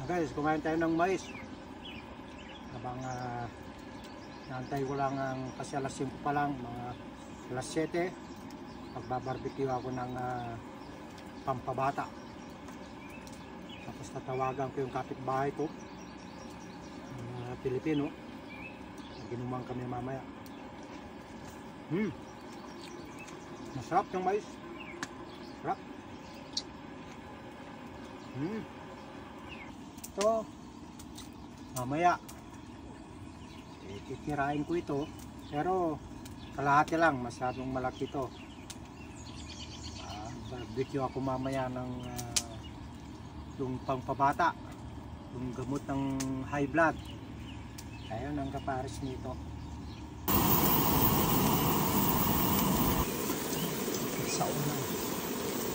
Guys, kumain tayo ng mais. Habang naantay ko lang kasi alas 5 pa lang, mga alas 7. Magbabarbecue ako ng pampabata. Tapos tatawagan ko yung kapitbahay ko, Pilipino. Ginuman kami mamaya. Masarap yung mais. Sarap. Ito, mamaya titirain ko ito, pero kalahati lang, masyadong malaki ito. Barbecue ako mamaya ng yung pangpabata, yung gamot ng high blood. Ayun ang kapares nito. Sa una,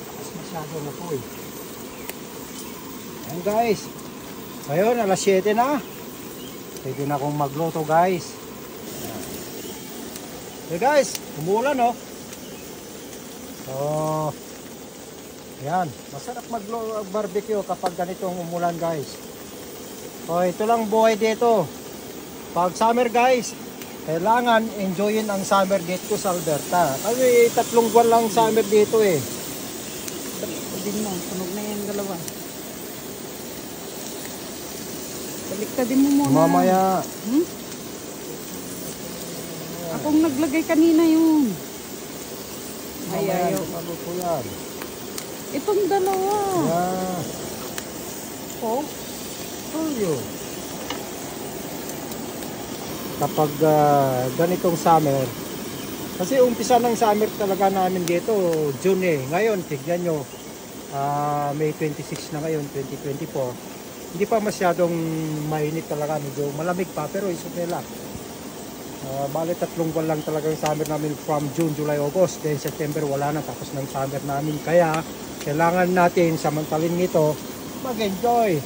tapos masyado na po eh. Ayan guys, ngayon alas 7 na. Pwede na akong magluto guys. Hey guys, umuulan oh. So, ayan, masarap mag-barbecue kapag ganitong umulan guys. So, ito lang buhay dito. Pag summer guys, kailangan enjoyin ang summer dito sa Alberta. Kasi 3 buwan lang summer dito eh. Din mo, tunog na yung dalawa. Baliktadin mo muna. Mamaya. Akong naglagay kanina yun. Mamaya, maluto yan. Itong dalawa. Yeah. Oh. Tuyo. Kapag ganitong summer, kasi umpisa ng summer talaga namin dito, June eh. Ngayon, tignan nyo, May 26 na ngayon, 2024. Hindi pa masyadong mainit talaga, medyo malamig pa, pero isok nila. Bali 3 buwan lang talaga yung summer namin from June, July, August. Then September wala na, tapos ng summer namin. Kaya kailangan natin samantalin nito mag-enjoy.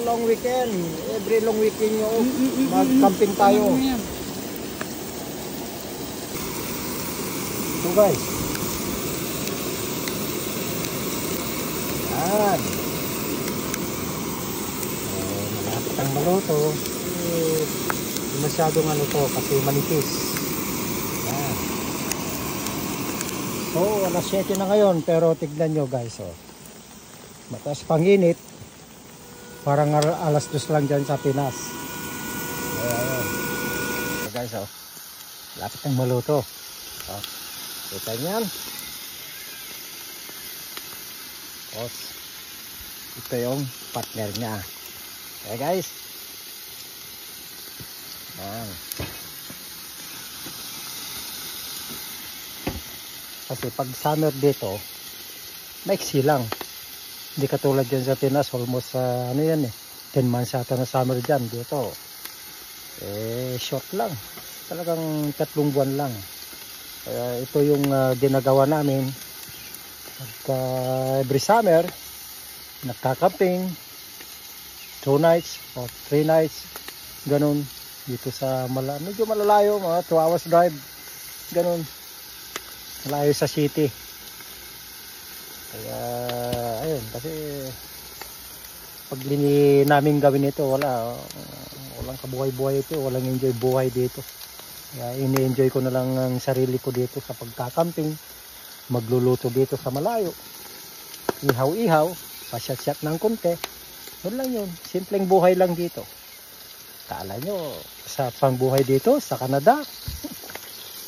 Long weekend, every long weekend nyo, mag-camping tayo. Ito guys. Yan. Malapit ang maluto. Masyadong ano to kasi manipis. Yan. So alas 7 na ngayon, pero tignan nyo guys oh. Mataas panginit. Parang alas 2 lang dyan sa Pinas. Ayan. So guys oh, lapit ng maluto. Oh, kita nyan. Tapos ito yung partner niya. Okay guys. Ayan. Kasi pag summer dito, maiksi lang. Hindi katulad dyan sa Pinas, almost ano yan eh, 10 months yata na summer dyan. Dito, short lang. Talagang 3 buwan lang. Kaya ito yung ginagawa namin. Every summer, nagkakamping, 2 nights or 3 nights, ganun. Dito sa medyo malalayo, mga 2 hours drive, ganun. Malayo sa city. Kaya ayun, kasi pag namin gawin ito, walang kabuhay-buhay ito, walang enjoy buhay dito. Kaya ini-enjoy ko na lang ang sarili ko dito sa pagkakamping, magluluto dito sa malayo, ihaw-ihaw, pasyat-syat ng konti. Yun lang yun, simpleng buhay lang dito. Kala nyo sa pangbuhay dito sa Canada,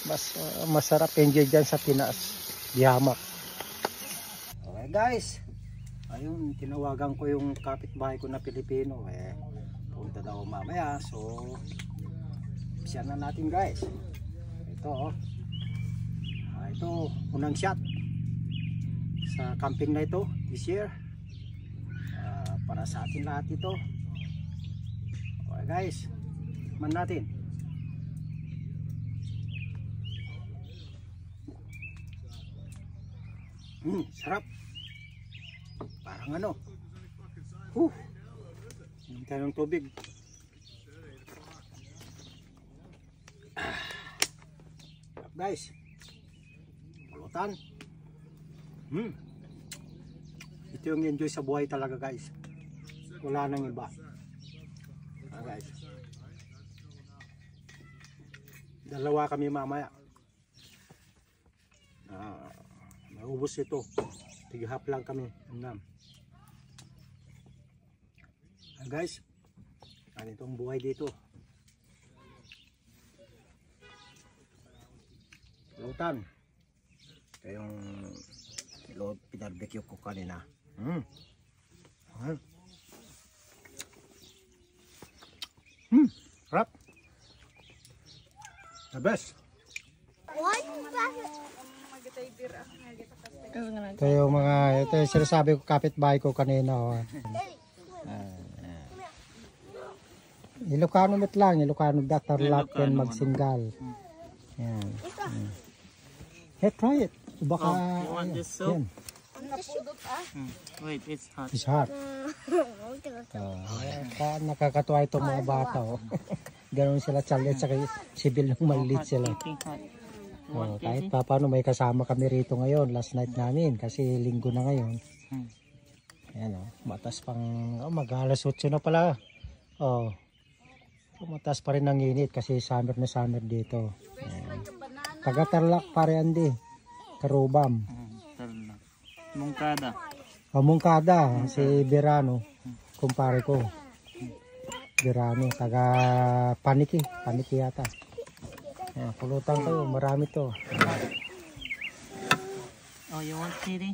mas masarap enjoy dyan sa Pinas, di hamak. Okay guys, ayun, tinawagan ko yung kapitbahay ko na Pilipino, punta daw mamaya. So siyan na natin guys. Ito ito unang shot sa camping na ito this year, para sa atin lahat ito. Okay guys, man natin. Sarap. Parang ano. Hindi tayo ng tubig. Guys. Pulutan. Ito yung enjoy sa buhay talaga guys. wala nang iba. Guys, dalawa kami mamaya. Maubos ito. Tigahap lang kami. Guys, ganitong buhay dito. Lutan. Ito yung pinarbecue ko kanina. Rap. The best. Ito yung mga, ito yung sinasabi ko kapitbahay ko kanina. Oh. Ilocano mit lang, Ilocano datarlak yan magsinggal. Yan. Hey, try it. Baka, you want this soup? yan. Wait, it's hot. It's hot. Nakakatuwa itong mga bata. Oh. Ganun sila challenge sa sibil ng maliit sila. Eating hot. Oh, kahit pa paano may kasama kami rito ngayon. Last night namin kasi linggo na ngayon. Ayan oh, matas pang mag-alas 8 na pala. Oh. Matas pa rin ang init kasi summer na summer dito. Taga-Tarlac pare Andy. Karubam. Tarlac. Mungkada. Mungkada si Berano. Kumpare ko. Berano taga Paniki yata. Ayan, pulutan kayo, marami to. Oh, you want chili?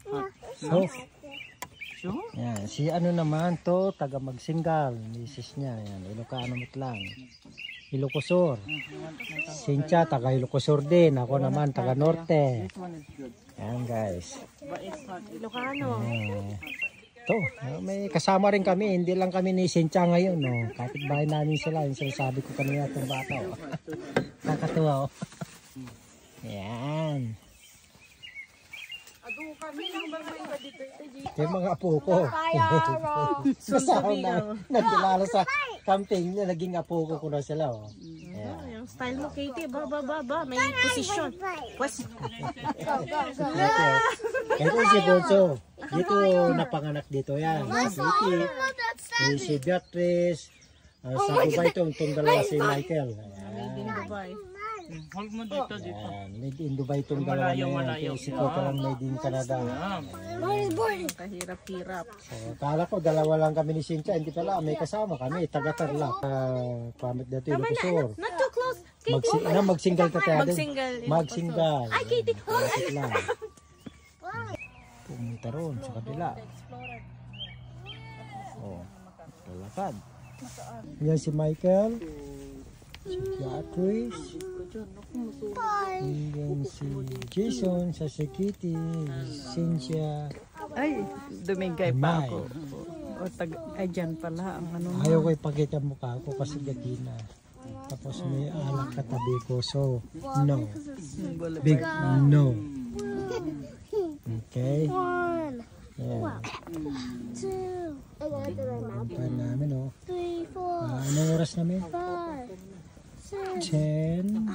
Hot. So, Sure? yan, si ano naman to, taga Magsinggal, misis niya, yan, Ilocano lang. Ilocosur. Sincha, taga Ilocosur din, ako naman, taga Norte. This one is good. Yan guys. But it's hot. Ilocano. To, may kasama rin kami, hindi lang kami ni Sincha ngayon, no. Kapitbahay namin sila, yung sinasabi ko kanina itong bata, oh. Nakakatuwa, oh. Yan. Yung mga apo ko. Kasama na, nagkilala sa camping niya, naging apo ko na sila, oh. Yan. Yung style mo, Katie. Ba. May position. Pwes. Ito si Bonso. Dito napanganak dito yan. Si Katie, si Beatrice, sa Dubai itong dalawa si Michael. Made in Dubai. Hold mo dito. Ayan, made in Dubai itong dalawa na yan. Si Coco lang made in Canada. Kahirap-hirap. So, kala ko dalawa lang kami ni Cynthia. Hindi pala, may kasama kami. Taga-Tarlac. Pamit dito yung Lucosur. Not too close. Magsingal ka tayo. Magsingal. Magsingal. Ay, Katie. Malapit lang. Pumunta roon sa kabila. Oh, lalakad. Yan si Michael. Si Beatrice. Yan si Jason, sa si Kitty, Cynthia. Ay, dumigay pa May. ako. Ay, dyan pala ang ano. Ayaw ko ipakita mukha ko kasi gagina. Tapos may alak katabi ko. So, no. Big no. Okay. Yeah. Punta namin, oh. Anong oras namin? 10.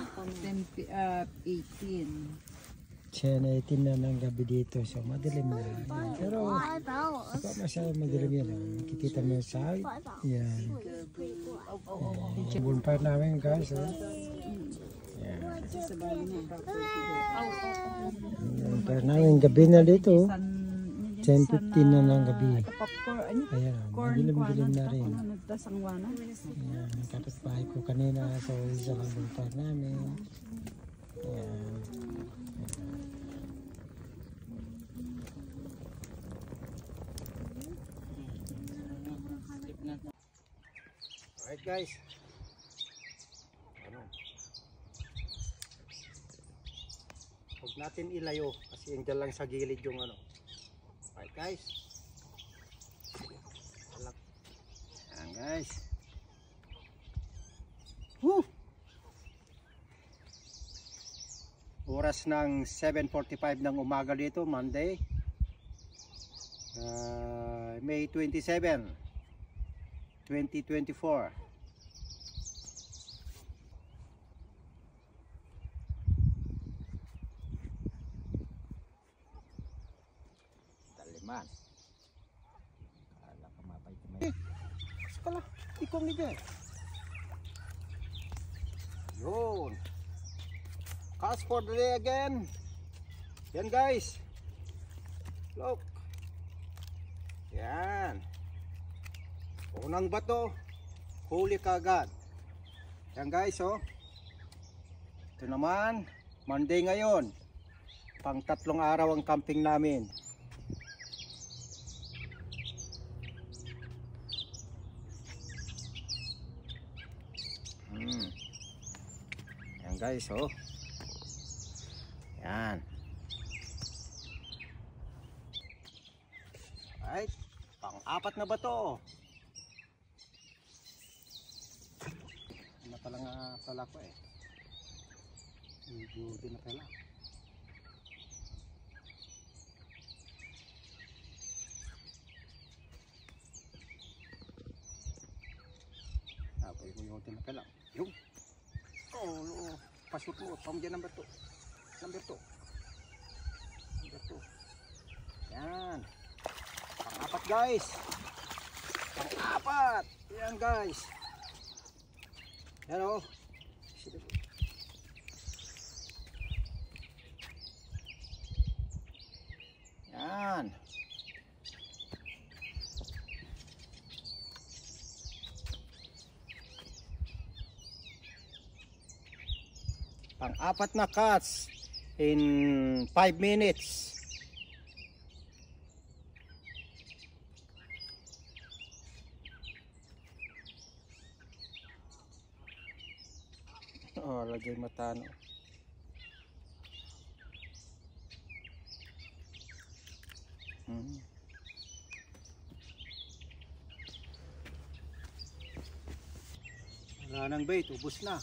10:18 na ng gabi dito. So, madilim na. Yan. Pero, hindi pa masyadong madilim yan. Nakikita mo yung side. Yan. Bonfire namin, guys. Oh. Yan. Bonfire namin. Gabi na dito. 10:15 na ng gabi. Ayan. Madilim-dilim na rin. Ayan. Kapitbahay ko kanina. So, isa lang bonfire namin. Ayan. Alright guys. Huwag natin ilayo kasi yung dyan lang sa gilid yung ano. Alright guys. Ayan guys. Woo! Oras ng 7:45 ng umaga dito, Monday. May 27, 2024. Daliman. Kala ka Kala, ikong ni Jay. Yun. Cast for the day again. Yan guys. Look. Yan. Unang bato. Huli kagad. Yan guys oh. Ito naman. Monday ngayon. Pang 3 araw ang camping namin. Yan guys oh. Yan. Right. Pang-4 na ba to? Ano pala nga pala ko eh. Medyo din na pala. Apoy ko yung din na pala. Yung. Oh, pasok mo. Pamdiyan number 2. Number 2. Number 2. Yan. Pang-4 guys. Pang-4. Yan guys. Yan o. Yan. Pang-4 na cuts in 5 minutes. Oh, lagay matano. Wala nang bait, ubos na.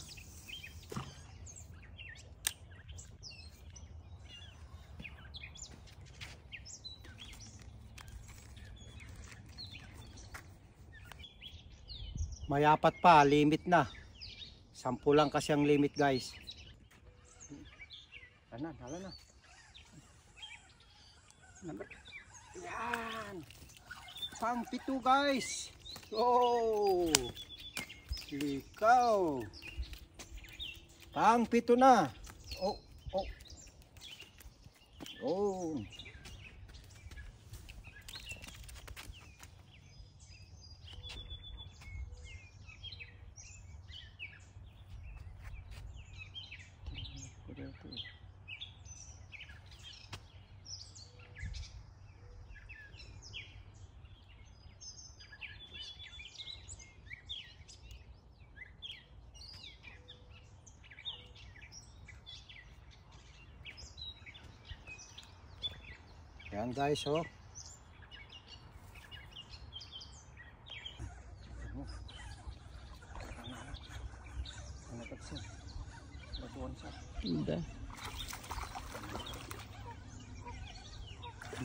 May 4 pa, limit na. 10 lang kasi ang limit guys. Hala na. Yan. Pang-7 guys. Oh. Likaw. Pang-7 na. Oh. Oh. Yan guys oh. Hindi.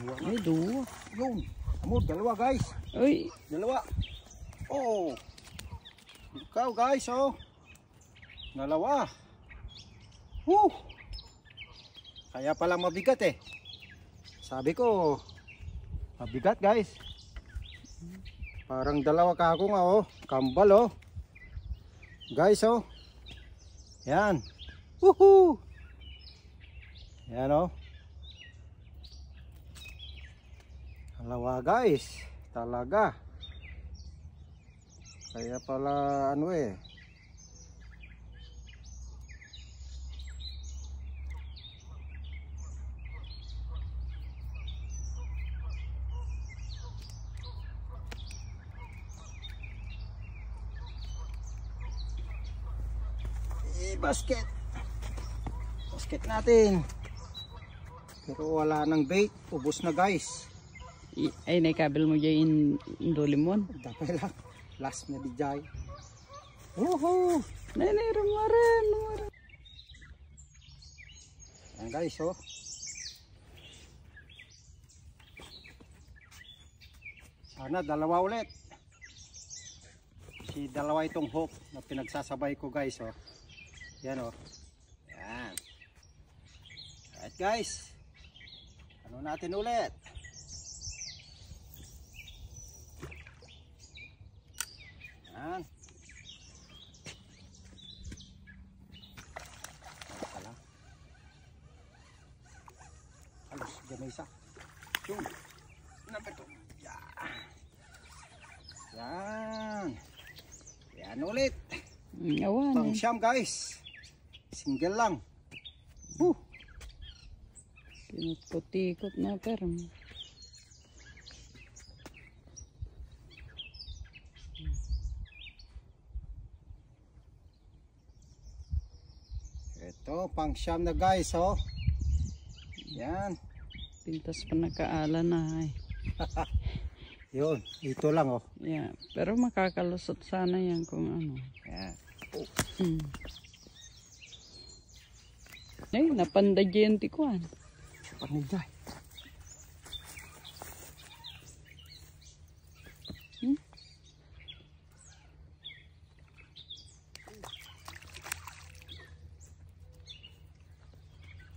Ay, duwa. Yun. Amo, 2 guys. Uy. 2. Oh. Ikaw guys oh. 2. Woo. Kaya palang mabigat eh. Sabi ko, mabigat guys. Parang 2 ka ako nga oh. Kambal oh. Guys oh. Yan. Woohoo. Yan oh. 2 guys. Talaga. Kaya pala ano eh. Basket natin, pero wala nang bait, ubos na guys. Ay, naikabel mo dyan yung limon. Dapat lang, last na di jay. Woohoo! Rumaran. Yan guys oh. Sana 2 ulit. Si 2 itong hook na pinagsasabay ko guys oh. Yan o. Yan. Alright guys. Ano natin ulit? may isa. Yung number 2. Yan. Yan ulit. Awan Pang eh. siyam guys. Single lang. Pinutputikot na perm. Ito, pang siyam na guys, oh. Yan. Pintas pa nakaala na eh. Yun, ito lang, oh. Yeah. Pero makakalusot sana yan kung ano. Yan. Ay, napandadyan ko an. Panigay.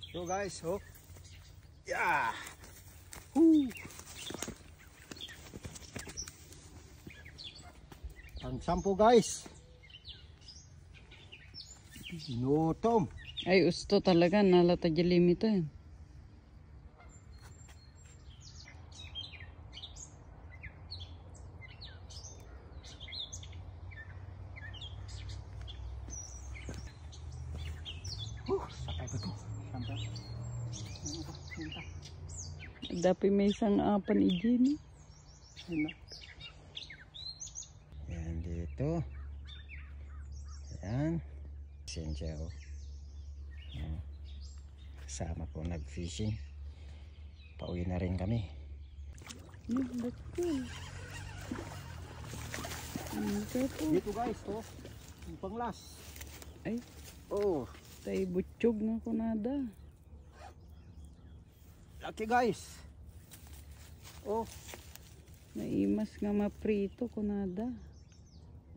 So guys, oh. Yeah. Ang 10 guys. Inutom. Ay, gusto talaga. Nalata dyan limitan. Sakay ba ito? Sampai. Dapat may isang apan ijin. Yan dito. Yan. Sensya oh. Kasama ko nag-fishing. Pauwi na rin kami. Dito guys, oh. Yung panglas. Ay, Oh, tayo butsyog nga kunada. laki guys. Oh, Naimas nga maprito kunada.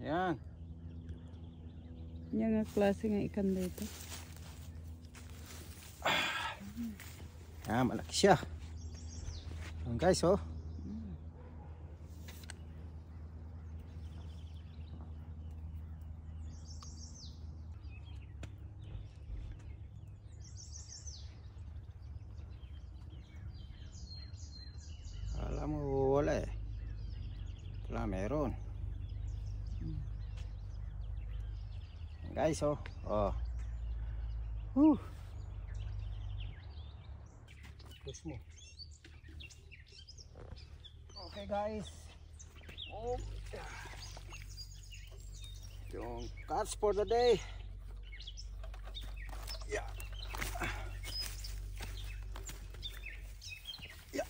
yan. Yan nga klase nga ikan dito. Ah, malaki siya. Yan guys, oh. Alam mo, wala eh. Wala, meron. Yan guys, oh. Oh. Push mo. Okay guys. Oh. Yung catch for the day. Yeah. Yeah.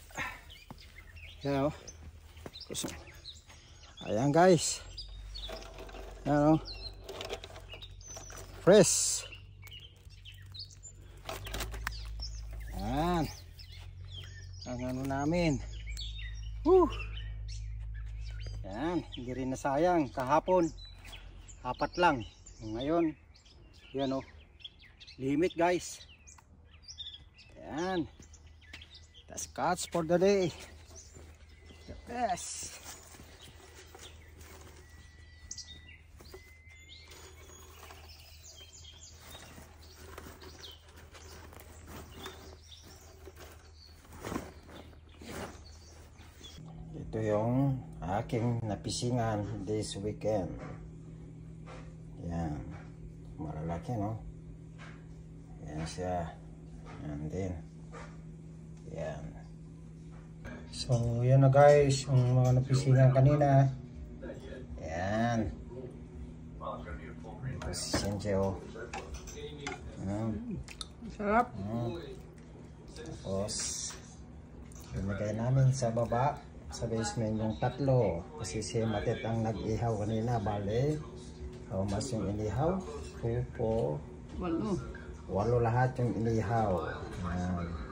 Yan oh. Push mo. Ayan guys. Yan oh. Fresh. Yan. Ang ano namin. Yan, hindi rin nasayang. Kahapon, 4 lang. Ngayon, yan o. Limit guys. Yan. That's catch for the day. The best. Ito yung aking napisingan this weekend. Yan. Malalaki, no? Yan siya. Yan din. Yan. So, yan na guys. Yung mga napisingan kanina. Yan. Ito si Shenjo. Sarap. Tapos, binigay namin sa baba. Sa basement yung 3 kasi si Matet ang nag-ihaw kanina. Bale, how much yung inihaw? 2, 4, 8 lahat yung inihaw. Yan.